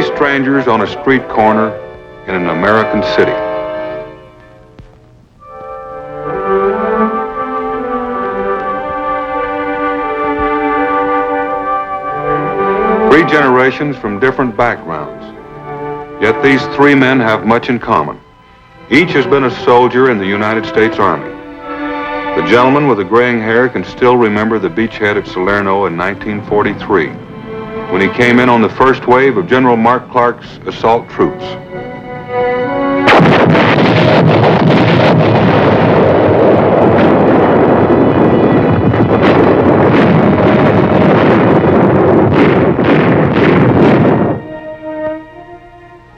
Three strangers on a street corner in an American city. Three generations from different backgrounds. Yet these three men have much in common. Each has been a soldier in the United States Army. The gentleman with the graying hair can still remember the beachhead at Salerno in 1943, when he came in on the first wave of General Mark Clark's assault troops.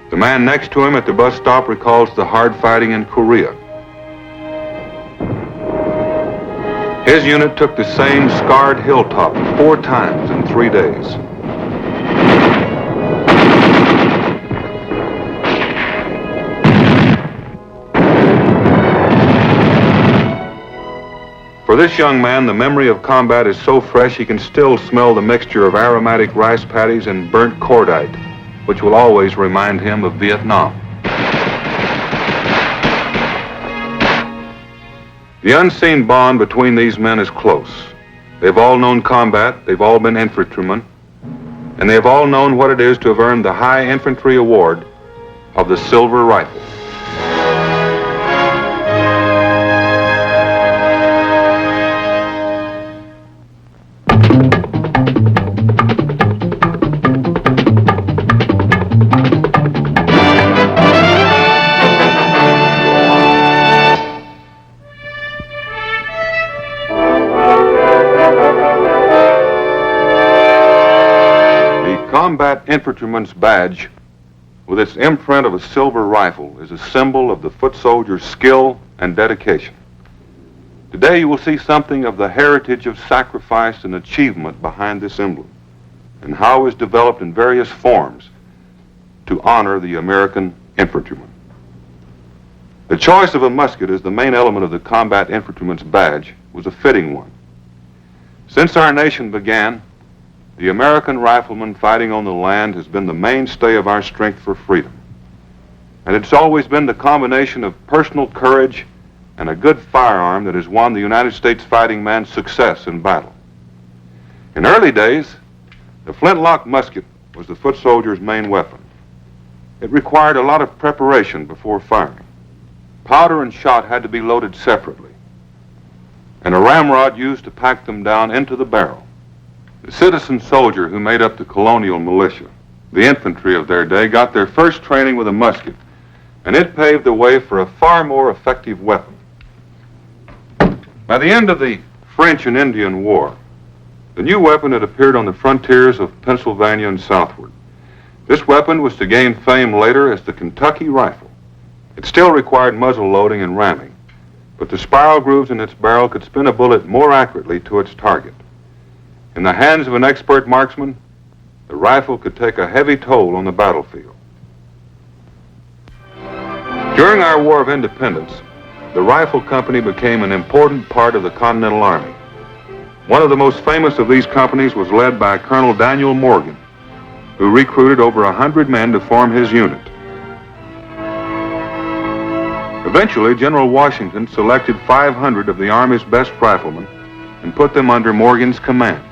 The man next to him at the bus stop recalls the hard fighting in Korea. His unit took the same scarred hilltop 4 times in 3 days. For this young man, the memory of combat is so fresh he can still smell the mixture of aromatic rice patties and burnt cordite, which will always remind him of Vietnam. The unseen bond between these men is close. They've all known combat, they've all been infantrymen, and they have all known what it is to have earned the High Infantry Award of the Silver Rifle. Combat infantryman's badge, with its imprint of a silver rifle, is a symbol of the foot soldier's skill and dedication. Today you will see something of the heritage of sacrifice and achievement behind this emblem, and how it was developed in various forms to honor the American infantryman. The choice of a musket as the main element of the combat infantryman's badge was a fitting one. Since our nation began, the American rifleman fighting on the land has been the mainstay of our strength for freedom. And it's always been the combination of personal courage and a good firearm that has won the United States fighting man's success in battle. In early days, the flintlock musket was the foot soldier's main weapon. It required a lot of preparation before firing. Powder and shot had to be loaded separately, and a ramrod used to pack them down into the barrel. The citizen soldier who made up the colonial militia, the infantry of their day, got their first training with a musket, and it paved the way for a far more effective weapon. By the end of the French and Indian War, the new weapon had appeared on the frontiers of Pennsylvania and southward. This weapon was to gain fame later as the Kentucky rifle. It still required muzzle loading and ramming, but the spiral grooves in its barrel could spin a bullet more accurately to its target. In the hands of an expert marksman, the rifle could take a heavy toll on the battlefield. During our War of Independence, the Rifle Company became an important part of the Continental Army. One of the most famous of these companies was led by Colonel Daniel Morgan, who recruited over 100 men to form his unit. Eventually, General Washington selected 500 of the Army's best riflemen and put them under Morgan's command.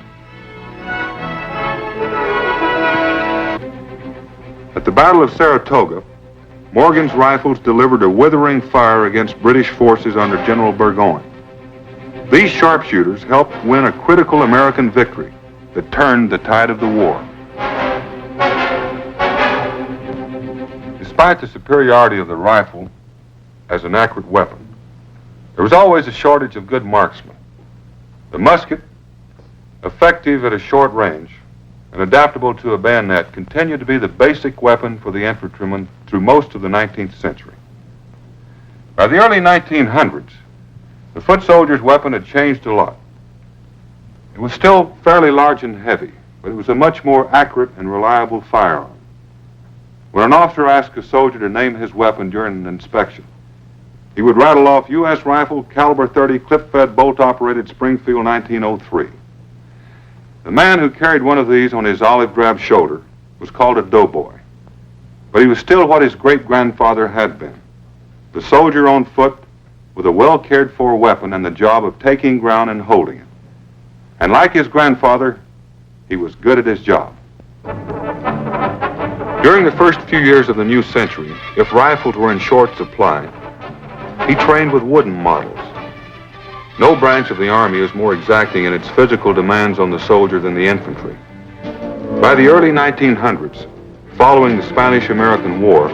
At the Battle of Saratoga, Morgan's rifles delivered a withering fire against British forces under General Burgoyne. These sharpshooters helped win a critical American victory that turned the tide of the war. Despite the superiority of the rifle as an accurate weapon, there was always a shortage of good marksmen. The musket, effective at a short range and adaptable to a bayonet, continued to be the basic weapon for the infantryman through most of the 19th century. By the early 1900s, the foot soldier's weapon had changed a lot. It was still fairly large and heavy, but it was a much more accurate and reliable firearm. When an officer asked a soldier to name his weapon during an inspection, he would rattle off U.S. rifle, caliber 30, clip-fed, bolt-operated Springfield 1903. The man who carried one of these on his olive drab shoulder was called a doughboy. but he was still what his great-grandfather had been, the soldier on foot with a well-cared-for weapon and the job of taking ground and holding it. And like his grandfather, he was good at his job. During the first few years of the new century, if rifles were in short supply, he trained with wooden models. No branch of the Army is more exacting in its physical demands on the soldier than the infantry. By the early 1900s, following the Spanish-American War,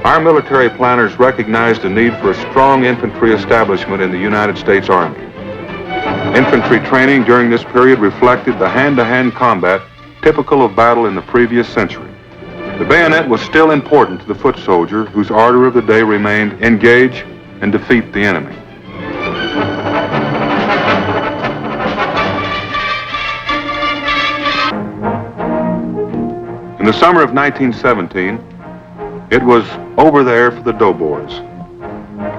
our military planners recognized the need for a strong infantry establishment in the United States Army. Infantry training during this period reflected the hand-to-hand combat typical of battle in the previous century. The bayonet was still important to the foot soldier, whose order of the day remained engage and defeat the enemy. In the summer of 1917, it was over there for the doughboys.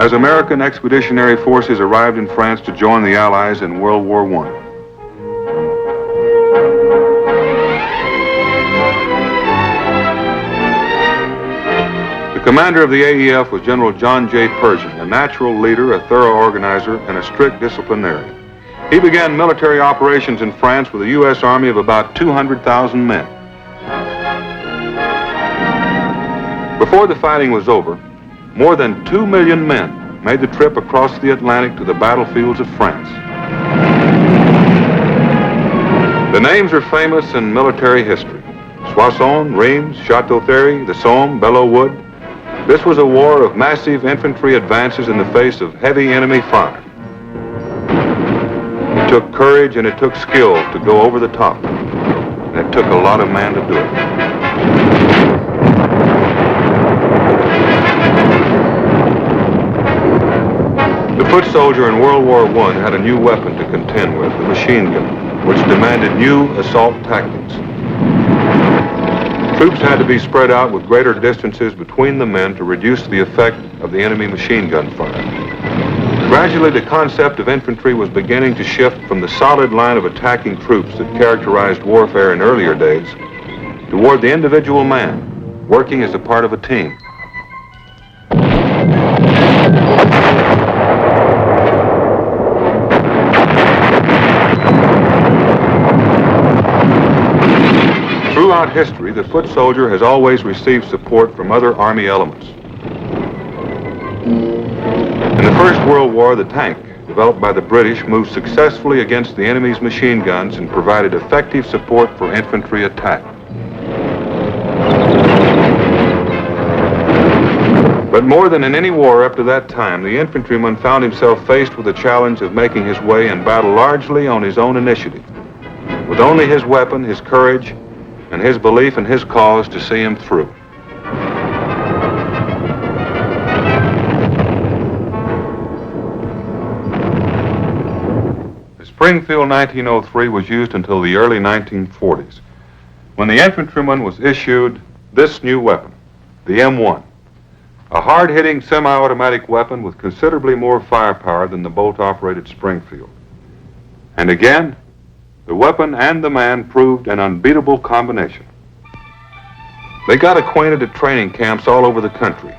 As American expeditionary forces arrived in France to join the Allies in World War I. The commander of the AEF was General John J. Pershing, a natural leader, a thorough organizer, and a strict disciplinarian. He began military operations in France with a U.S. Army of about 200,000 men. Before the fighting was over, more than 2 million men made the trip across the Atlantic to the battlefields of France. The names are famous in military history. Soissons, Reims, Château-Thierry, the Somme, Belleau Wood. This was a war of massive infantry advances in the face of heavy enemy fire. It took courage and it took skill to go over the top. And it took a lot of men to do it. The foot soldier in World War I had a new weapon to contend with, the machine gun, which demanded new assault tactics. Troops had to be spread out with greater distances between the men to reduce the effect of the enemy machine gun fire. Gradually, the concept of infantry was beginning to shift from the solid line of attacking troops that characterized warfare in earlier days toward the individual man, working as a part of a team. Throughout history, the foot soldier has always received support from other Army elements. In the First World War, the tank, developed by the British, moved successfully against the enemy's machine guns and provided effective support for infantry attack. But more than in any war up to that time, the infantryman found himself faced with the challenge of making his way in battle largely on his own initiative, with only his weapon, his courage, and his belief in his cause to see him through. The Springfield 1903 was used until the early 1940s, when the infantryman was issued this new weapon, the M1, a hard-hitting semi-automatic weapon with considerably more firepower than the bolt-operated Springfield. And again, the weapon and the man proved an unbeatable combination. They got acquainted at training camps all over the country.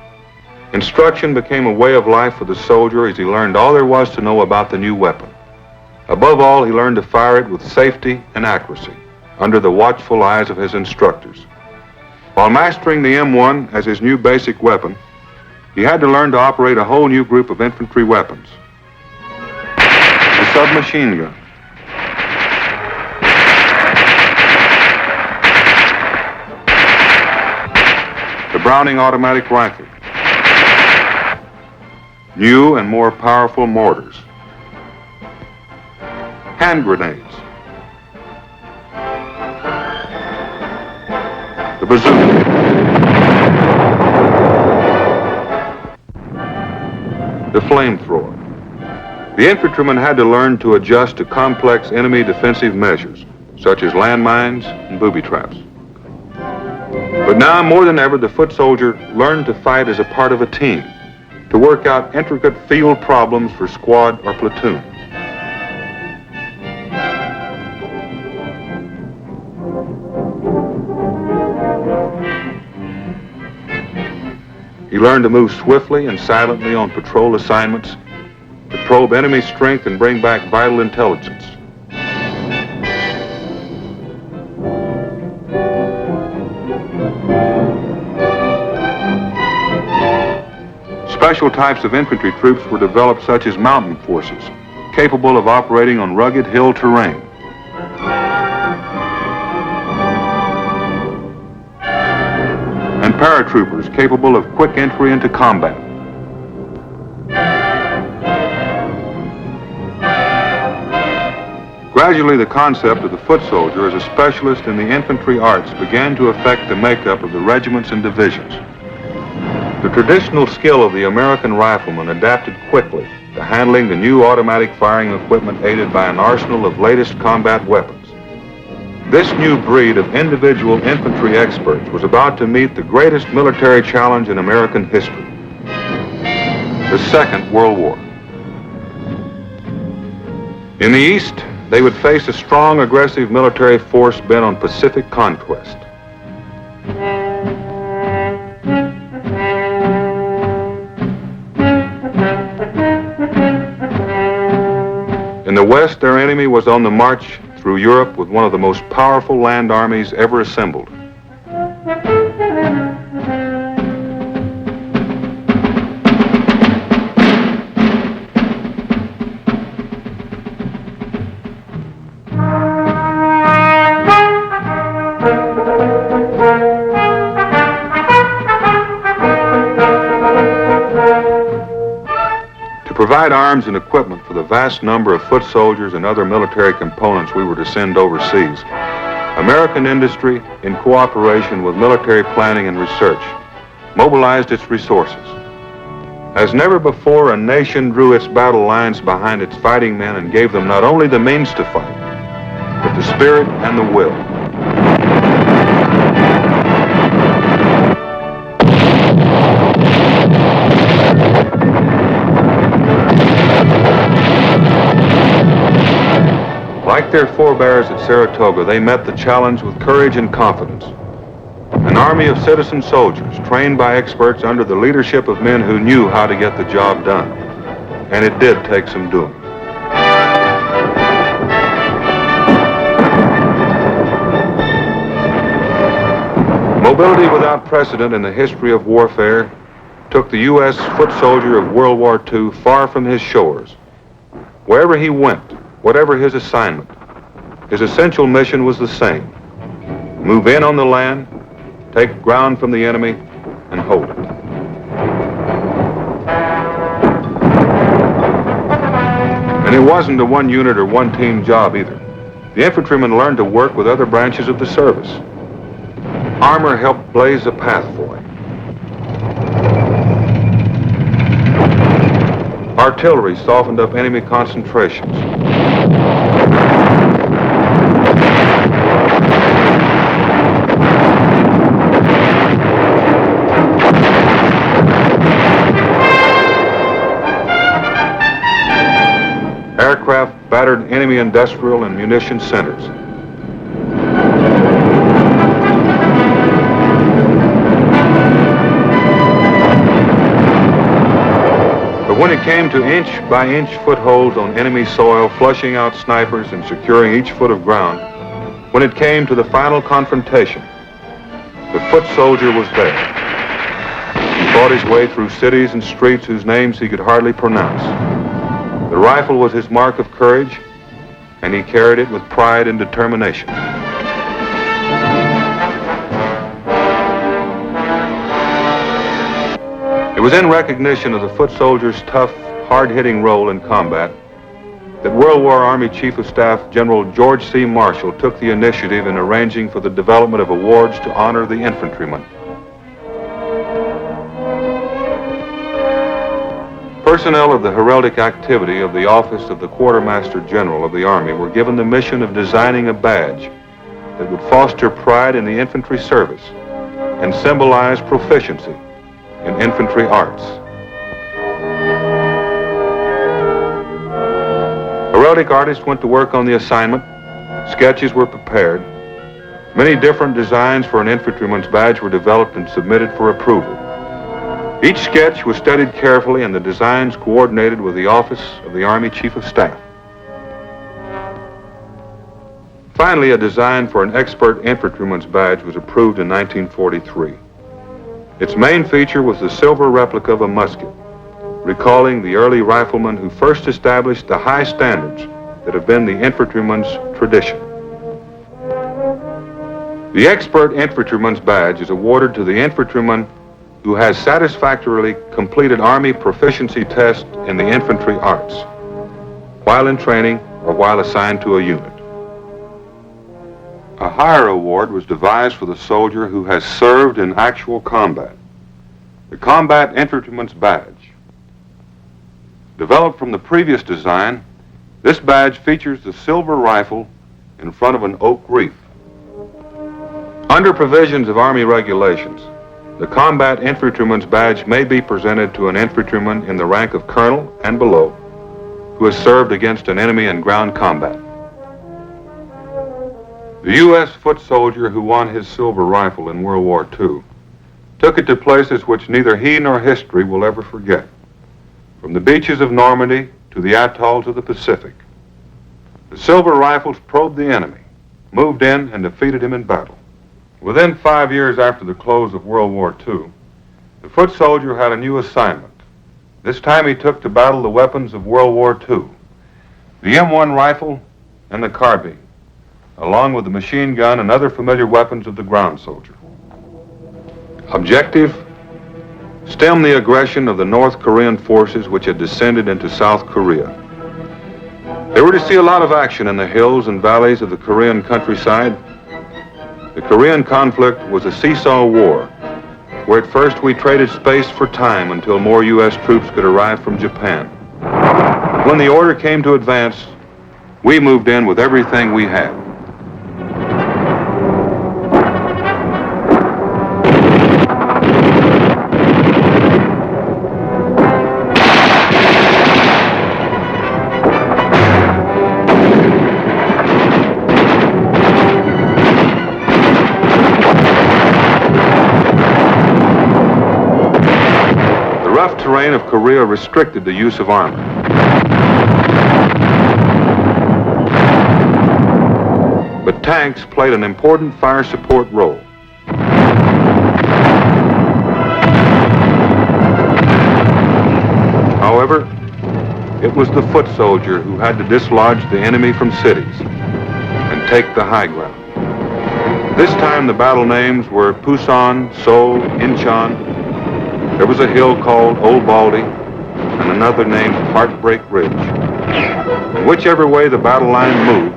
Instruction became a way of life for the soldier as he learned all there was to know about the new weapon. Above all, he learned to fire it with safety and accuracy, under the watchful eyes of his instructors. While mastering the M1 as his new basic weapon, he had to learn to operate a whole new group of infantry weapons. The submachine gun, the Browning automatic rifle, new and more powerful mortars, hand grenades, the bazooka, the flamethrower. The infantryman had to learn to adjust to complex enemy defensive measures, such as landmines and booby traps. But now, more than ever, the foot soldier learned to fight as a part of a team, to work out intricate field problems for squad or platoon. He learned to move swiftly and silently on patrol assignments, to probe enemy strength and bring back vital intelligence. Special types of infantry troops were developed, such as mountain forces, capable of operating on rugged hill terrain. And paratroopers capable of quick entry into combat. Gradually, the concept of the foot soldier as a specialist in the infantry arts began to affect the makeup of the regiments and divisions. The traditional skill of the American rifleman adapted quickly to handling the new automatic firing equipment aided by an arsenal of latest combat weapons. This new breed of individual infantry experts was about to meet the greatest military challenge in American history, the Second World War. In the East, they would face a strong, aggressive military force bent on Pacific conquest. In the West, their enemy was on the march through Europe with one of the most powerful land armies ever assembled. To provide arms and equipment for the vast number of foot soldiers and other military components we were to send overseas, American industry, in cooperation with military planning and research, mobilized its resources. As never before, a nation drew its battle lines behind its fighting men and gave them not only the means to fight, but the spirit and the will. Like their forebears at Saratoga, they met the challenge with courage and confidence. An army of citizen soldiers, trained by experts under the leadership of men who knew how to get the job done. And it did take some doing. Mobility without precedent in the history of warfare took the U.S. foot soldier of World War II far from his shores. Wherever he went, whatever his assignment, his essential mission was the same. Move in on the land, take ground from the enemy, and hold it. And it wasn't a one unit or one team job either. The infantrymen learned to work with other branches of the service. Armor helped blaze a path for him. Artillery softened up enemy concentrations. Aircraft battered enemy industrial and munition centers. But when it came to inch-by-inch footholds on enemy soil, flushing out snipers and securing each foot of ground, when it came to the final confrontation, the foot soldier was there. He fought his way through cities and streets whose names he could hardly pronounce. The rifle was his mark of courage, and he carried it with pride and determination. It was in recognition of the foot soldier's tough, hard-hitting role in combat that World War Army Chief of Staff General George C. Marshall took the initiative in arranging for the development of awards to honor the infantrymen. Personnel of the heraldic activity of the Office of the Quartermaster General of the Army were given the mission of designing a badge that would foster pride in the infantry service and symbolize proficiency in infantry arts. Heraldic artists went to work on the assignment. Sketches were prepared. Many different designs for an infantryman's badge were developed and submitted for approval. Each sketch was studied carefully and the designs coordinated with the Office of the Army Chief of Staff. Finally, a design for an expert infantryman's badge was approved in 1943. Its main feature was the silver replica of a musket, recalling the early riflemen who first established the high standards that have been the infantryman's tradition. The expert infantryman's badge is awarded to the infantryman who has satisfactorily completed Army proficiency tests in the infantry arts, while in training or while assigned to a unit. A higher award was devised for the soldier who has served in actual combat, the Combat Infantryman's Badge. Developed from the previous design, this badge features the silver rifle in front of an oak wreath. Under provisions of Army regulations, the Combat Infantryman's Badge may be presented to an infantryman in the rank of colonel and below who has served against an enemy in ground combat. The U.S. foot soldier who won his silver rifle in World War II took it to places which neither he nor history will ever forget, from the beaches of Normandy to the atolls of the Pacific. The silver rifles probed the enemy, moved in, and defeated him in battle. Within 5 years after the close of World War II, the foot soldier had a new assignment. This time he took to battle the weapons of World War II, the M1 rifle and the carbine, along with the machine gun and other familiar weapons of the ground soldier. Objective: stem the aggression of the North Korean forces which had descended into South Korea. They were to see a lot of action in the hills and valleys of the Korean countryside. The Korean conflict was a seesaw war, where at first we traded space for time until more U.S. troops could arrive from Japan. When the order came to advance, we moved in with everything we had. The rough terrain of Korea restricted the use of armor. But tanks played an important fire support role. However, it was the foot soldier who had to dislodge the enemy from cities and take the high ground. This time the battle names were Pusan, Seoul, Incheon. There was a hill called Old Baldy and another named Heartbreak Ridge. And whichever way the battle line moved,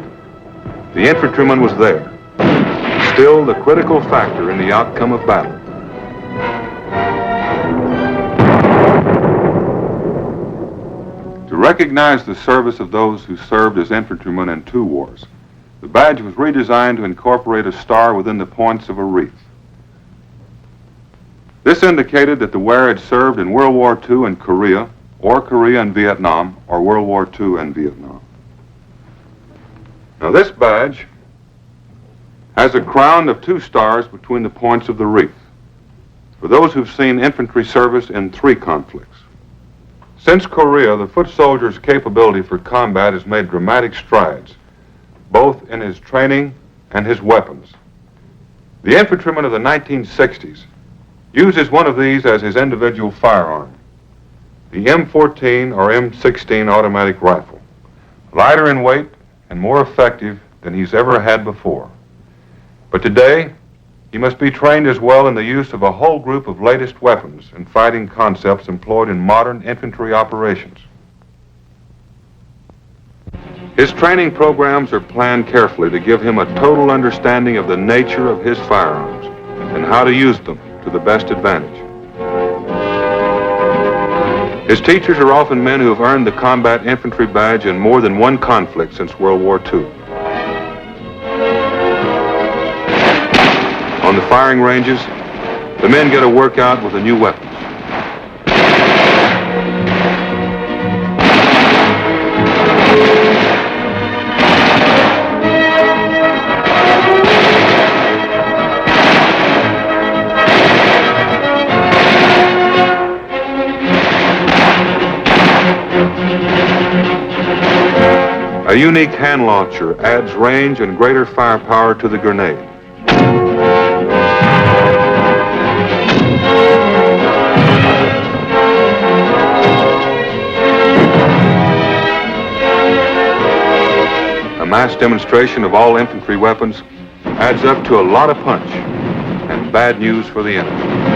the infantryman was there, still the critical factor in the outcome of battle. To recognize the service of those who served as infantrymen in two wars, the badge was redesigned to incorporate a star within the points of a wreath. This indicated that the wearer had served in World War II in Korea, or Korea and Vietnam, or World War II and Vietnam. Now this badge has a crown of 2 stars between the points of the wreath for those who've seen infantry service in 3 conflicts. Since Korea, the foot soldier's capability for combat has made dramatic strides, both in his training and his weapons. The infantryman of the 1960s uses one of these as his individual firearm, the M14 or M16 automatic rifle, lighter in weight and more effective than he's ever had before. But today, he must be trained as well in the use of a whole group of latest weapons and fighting concepts employed in modern infantry operations. His training programs are planned carefully to give him a total understanding of the nature of his firearms and how to use them to the best advantage. His teachers are often men who have earned the Combat Infantry Badge in more than one conflict since World War II. On the firing ranges, the men get a workout with the new weapons. A unique hand launcher adds range and greater firepower to the grenade. A mass demonstration of all infantry weapons adds up to a lot of punch and bad news for the enemy.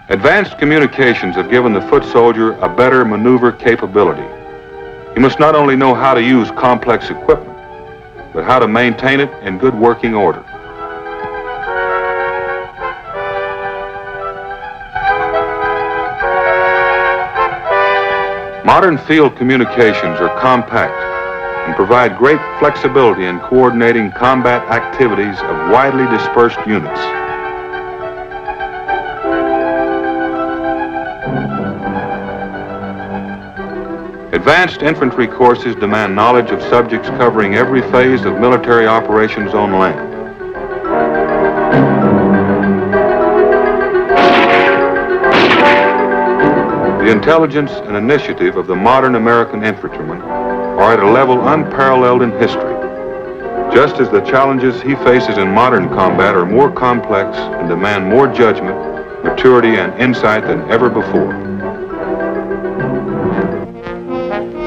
Advanced communications have given the foot soldier a better maneuver capability. He must not only know how to use complex equipment, but how to maintain it in good working order. Modern field communications are compact and provide great flexibility in coordinating combat activities of widely dispersed units. Advanced infantry courses demand knowledge of subjects covering every phase of military operations on land. The intelligence and initiative of the modern American infantryman are at a level unparalleled in history, just as the challenges he faces in modern combat are more complex and demand more judgment, maturity, and insight than ever before.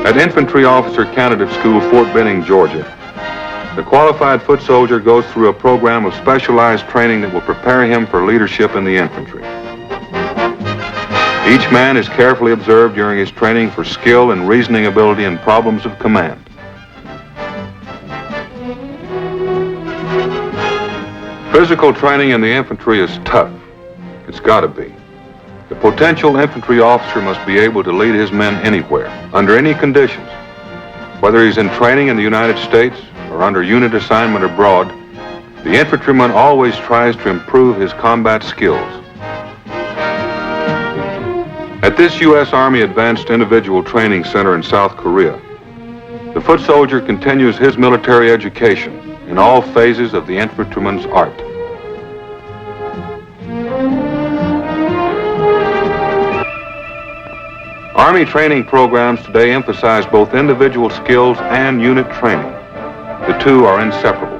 At Infantry Officer Candidate School, Fort Benning, Georgia, the qualified foot soldier goes through a program of specialized training that will prepare him for leadership in the infantry. Each man is carefully observed during his training for skill and reasoning ability and problems of command. Physical training in the infantry is tough. It's got to be. The potential infantry officer must be able to lead his men anywhere, under any conditions. Whether he's in training in the United States or under unit assignment abroad, the infantryman always tries to improve his combat skills. At this U.S. Army Advanced Individual Training Center in South Korea, the foot soldier continues his military education in all phases of the infantryman's art. Army training programs today emphasize both individual skills and unit training. The two are inseparable.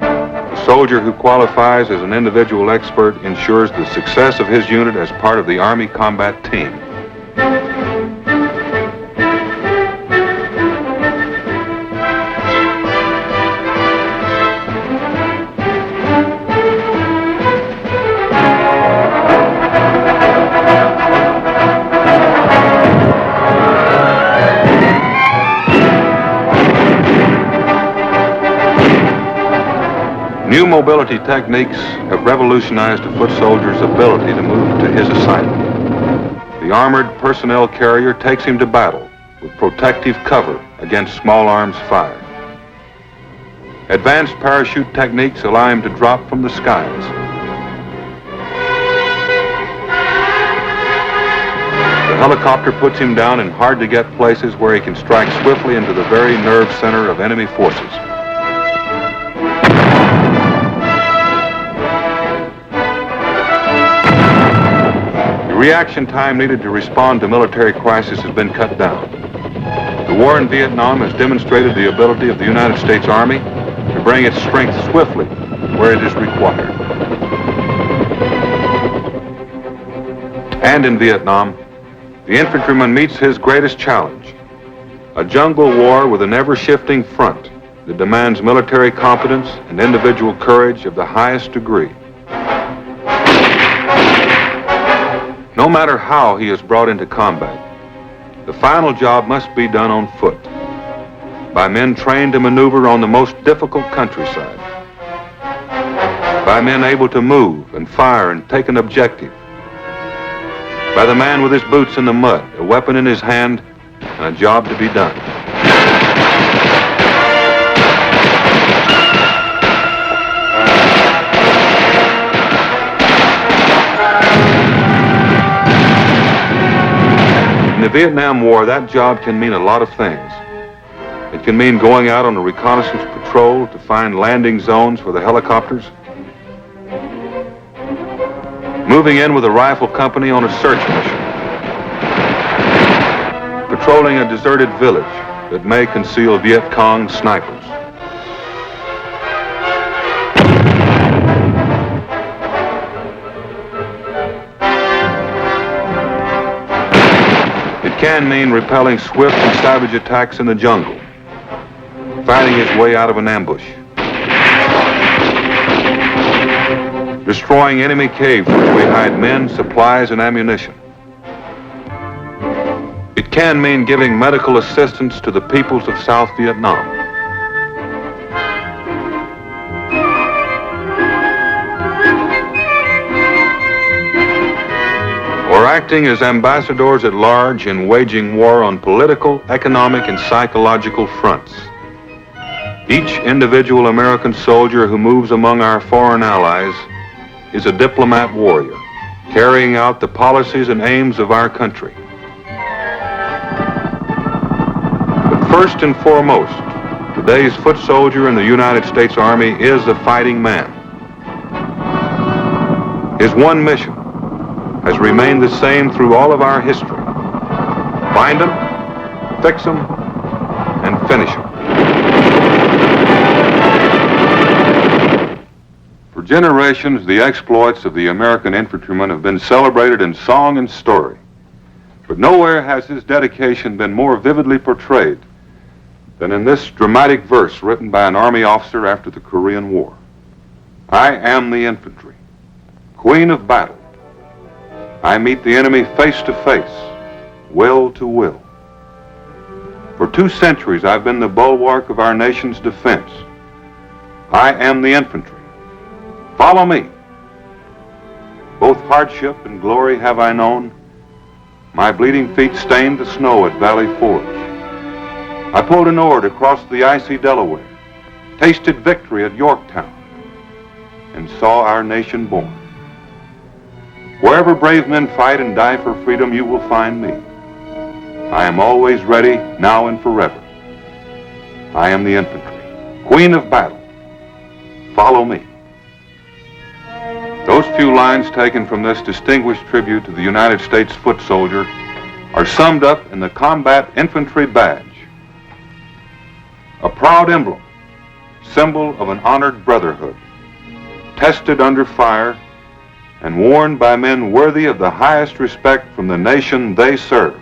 The soldier who qualifies as an individual expert ensures the success of his unit as part of the Army combat team. New mobility techniques have revolutionized a foot soldier's ability to move to his assignment. The armored personnel carrier takes him to battle with protective cover against small arms fire. Advanced parachute techniques allow him to drop from the skies. The helicopter puts him down in hard-to-get places where he can strike swiftly into the very nerve center of enemy forces. The reaction time needed to respond to military crisis has been cut down. The war in Vietnam has demonstrated the ability of the United States Army to bring its strength swiftly where it is required. And in Vietnam, the infantryman meets his greatest challenge, a jungle war with an ever-shifting front that demands military competence and individual courage of the highest degree. No matter how he is brought into combat, the final job must be done on foot, by men trained to maneuver on the most difficult countryside, by men able to move and fire and take an objective, by the man with his boots in the mud, a weapon in his hand, and a job to be done. In the Vietnam War, that job can mean a lot of things. It can mean going out on a reconnaissance patrol to find landing zones for the helicopters, moving in with a rifle company on a search mission, patrolling a deserted village that may conceal Viet Cong snipers. It can mean repelling swift and savage attacks in the jungle, finding his way out of an ambush, destroying enemy caves where we hide men, supplies, and ammunition. It can mean giving medical assistance to the peoples of South Vietnam. Or acting as ambassadors at large in waging war on political, economic, and psychological fronts. Each individual American soldier who moves among our foreign allies is a diplomat warrior, carrying out the policies and aims of our country. But first and foremost, today's foot soldier in the United States Army is a fighting man. His one mission has remained the same through all of our history. Find them, fix them, and finish them. For generations, the exploits of the American infantryman have been celebrated in song and story. But nowhere has his dedication been more vividly portrayed than in this dramatic verse written by an Army officer after the Korean War. I am the infantry, queen of battle. I meet the enemy face to face, will to will. For 2 centuries, I've been the bulwark of our nation's defense. I am the infantry. Follow me. Both hardship and glory have I known. My bleeding feet stained the snow at Valley Forge. I pulled an oar to cross the icy Delaware, tasted victory at Yorktown, and saw our nation born. Wherever brave men fight and die for freedom, you will find me. I am always ready, now and forever. I am the infantry, queen of battle. Follow me. Those few lines taken from this distinguished tribute to the United States foot soldier are summed up in the Combat Infantry Badge, a proud emblem, symbol of an honored brotherhood, tested under fire and worn by men worthy of the highest respect from the nation they serve.